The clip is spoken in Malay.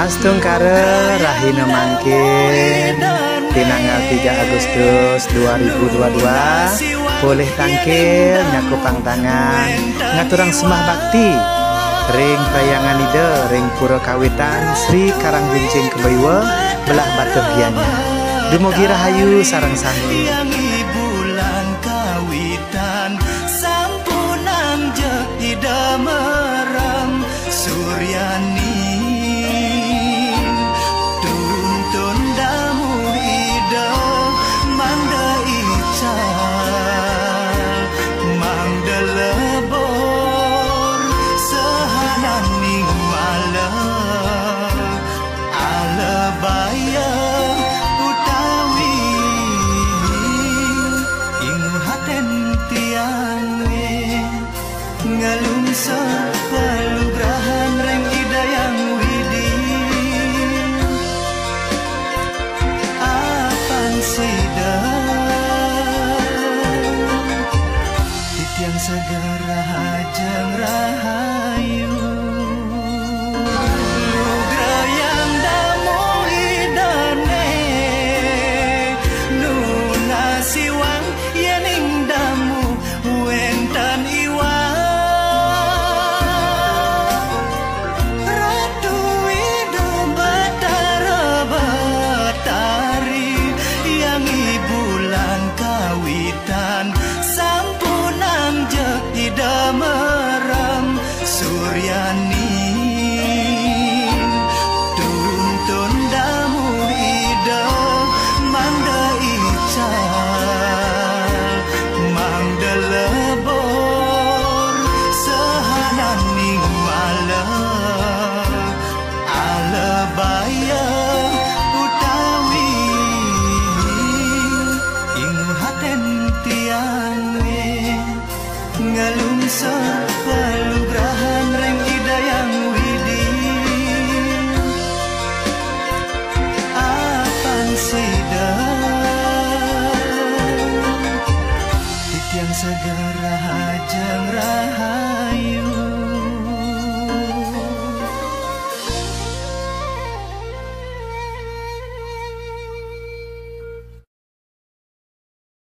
Astungkare Rahina mangkin tinanggal 3 Agustus 2022 boleh tangkil nyakupang tangan ngaturang semah bakti ring tayangan ide ring pura kawitan Sri Karangwincing Kebaiwa belah Batur Gianyar dumugi rahayu sareng sami bulan kawitan sampunang jek ida merem Suryani tuntun damu ida mangda ical mangda lebor sehanan ning malam alebaya ngalungsor palugrahan reng idayang widi apan sida titiang segera hajeng rahayu lugrayang damu idane nuna siwang yening damu wentan iwan sampunang jek ida merem Suryani tuntun damu ida mangda ical mangda lebor sehanan ning malam alebaya utawi ingu haten tiang ngalungsor palugrahan reng idayang widi apan sida titiang segera hajeng rahayu